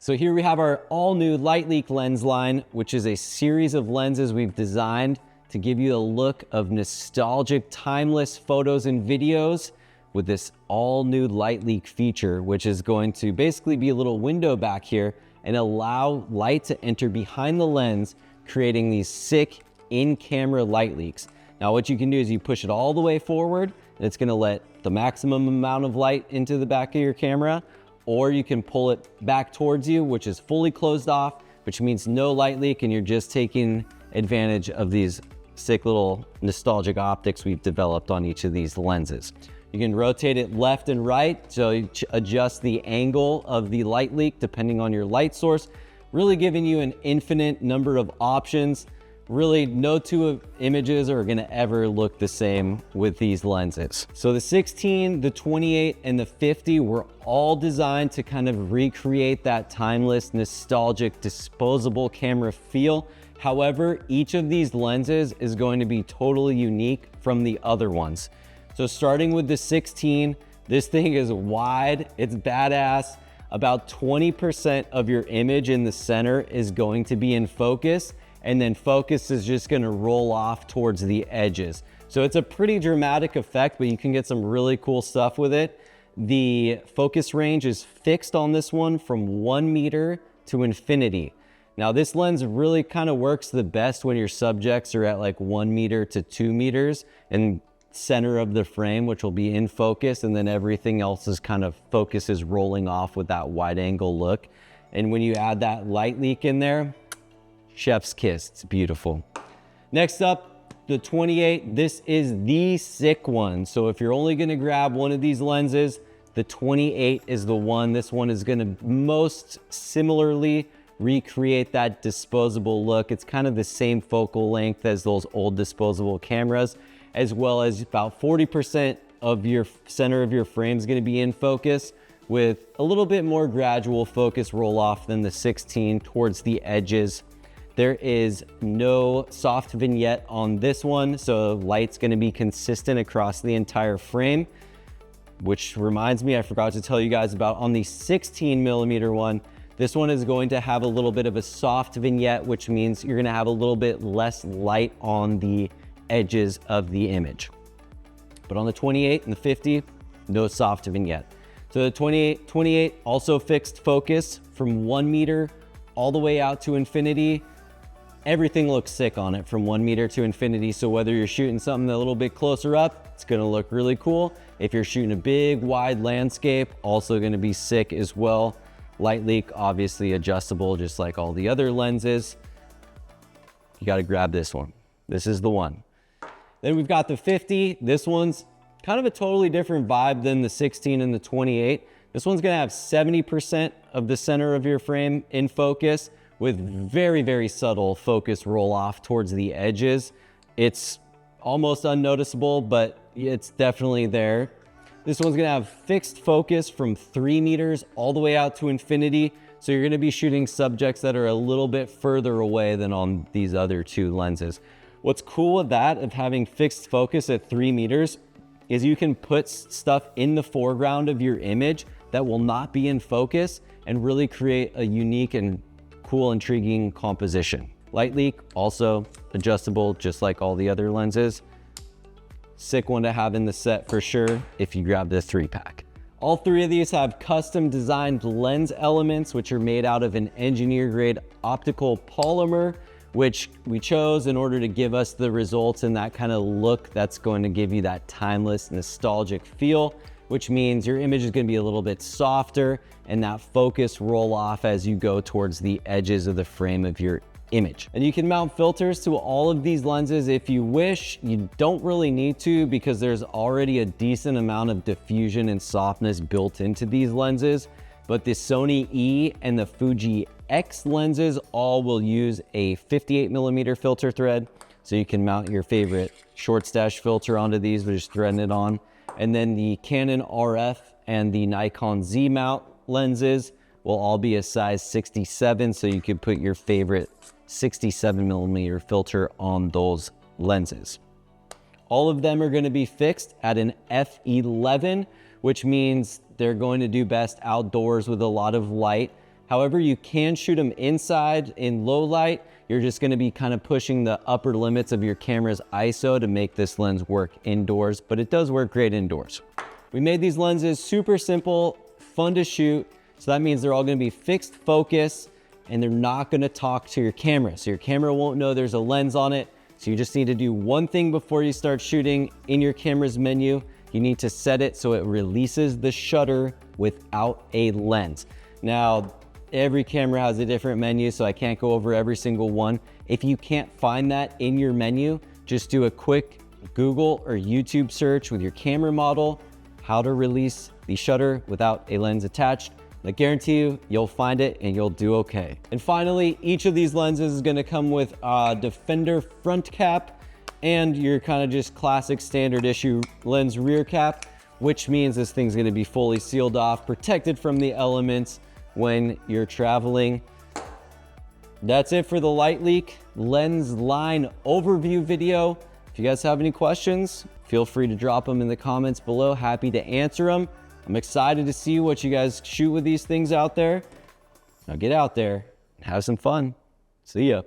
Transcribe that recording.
So here we have our all new LightLeak lens line, which is a series of lenses we've designed to give you a look of nostalgic, timeless photos and videos with this all new LightLeak feature, which is going to basically be a little window back here and allow light to enter behind the lens, creating these sick in-camera light leaks. Now what you can do is you push it all the way forward, and it's gonna let the maximum amount of light into the back of your camera, or you can pull it back towards you, which is fully closed off, which means no light leak, and you're just taking advantage of these sick little nostalgic optics we've developed on each of these lenses. You can rotate it left and right, so you adjust the angle of the light leak depending on your light source, really giving you an infinite number of options. Really, no two images are gonna ever look the same with these lenses. So the 16, the 28, and the 50 were all designed to kind of recreate that timeless, nostalgic, disposable camera feel. However, each of these lenses is going to be totally unique from the other ones. So starting with the 16, this thing is wide, it's badass. About 20% of your image in the center is going to be in focus, and then focus is just gonna roll off towards the edges. So it's a pretty dramatic effect, but you can get some really cool stuff with it. The focus range is fixed on this one from 1 meter to infinity. Now this lens really kind of works the best when your subjects are at like 1 meter to 2 meters and center of the frame, which will be in focus, and then everything else is kind of focus is rolling off with that wide angle look. And when you add that light leak in there, chef's kiss, it's beautiful. Next up, the 28, this is the sick one. So if you're only gonna grab one of these lenses, the 28 is the one. This one is gonna most similarly recreate that disposable look. It's kind of the same focal length as those old disposable cameras, as well as about 40% of your center of your frame is gonna be in focus, with a little bit more gradual focus roll off than the 16 towards the edges. There is no soft vignette on this one, so light's gonna be consistent across the entire frame, which reminds me, I forgot to tell you guys about on the 16mm one, this one is going to have a little bit of a soft vignette, which means you're gonna have a little bit less light on the edges of the image. But on the 28 and the 50, no soft vignette. So the 28 also fixed focus from 1 meter all the way out to infinity. Everything looks sick on it from 1 meter to infinity. So whether you're shooting something a little bit closer up, it's gonna look really cool. If you're shooting a big, wide landscape, also gonna be sick as well. LightLeak, obviously adjustable, just like all the other lenses. You gotta grab this one. This is the one. Then we've got the 50. This one's kind of a totally different vibe than the 16 and the 28. This one's gonna have 70% of the center of your frame in focus, with very, very subtle focus roll off towards the edges. It's almost unnoticeable, but it's definitely there. This one's gonna have fixed focus from 3 meters all the way out to infinity. So you're gonna be shooting subjects that are a little bit further away than on these other two lenses. What's cool with that, of having fixed focus at 3 meters, is you can put stuff in the foreground of your image that will not be in focus and really create a unique and cool, intriguing composition. LightLeak, also adjustable, just like all the other lenses. Sick one to have in the set for sure if you grab the 3-pack. All three of these have custom designed lens elements, which are made out of an engineer grade optical polymer, which we chose in order to give us the results and that kind of look that's going to give you that timeless, nostalgic feel, which means your image is going to be a little bit softer and that focus roll off as you go towards the edges of the frame of your image. And you can mount filters to all of these lenses if you wish. You don't really need to, because there's already a decent amount of diffusion and softness built into these lenses. But the Sony E and the Fuji X lenses all will use a 58mm filter thread. So you can mount your favorite short stash filter onto these by just threading it on. And then the Canon RF and the Nikon Z mount lenses will all be a size 67, so you can put your favorite 67mm filter on those lenses. All of them are going to be fixed at an f11, which means they're going to do best outdoors with a lot of light. However, you can shoot them inside in low light. You're just gonna be kind of pushing the upper limits of your camera's ISO to make this lens work indoors, but it does work great indoors. We made these lenses super simple, fun to shoot. So that means they're all gonna be fixed focus and they're not gonna talk to your camera. So your camera won't know there's a lens on it. So you just need to do one thing before you start shooting in your camera's menu. You need to set it so it releases the shutter without a lens. Now, every camera has a different menu, so I can't go over every single one. If you can't find that in your menu, just do a quick Google or YouTube search with your camera model, how to release the shutter without a lens attached. I guarantee you, you'll find it and you'll do okay. And finally, each of these lenses is gonna come with a Defender front cap and your kind of just classic standard issue lens rear cap, which means this thing's gonna be fully sealed off, protected from the elements when you're traveling. That's it for the LightLeak lens line overview video. If you guys have any questions, feel free to drop them in the comments below. Happy to answer them. I'm excited to see what you guys shoot with these things out there. Now get out there and have some fun. See ya.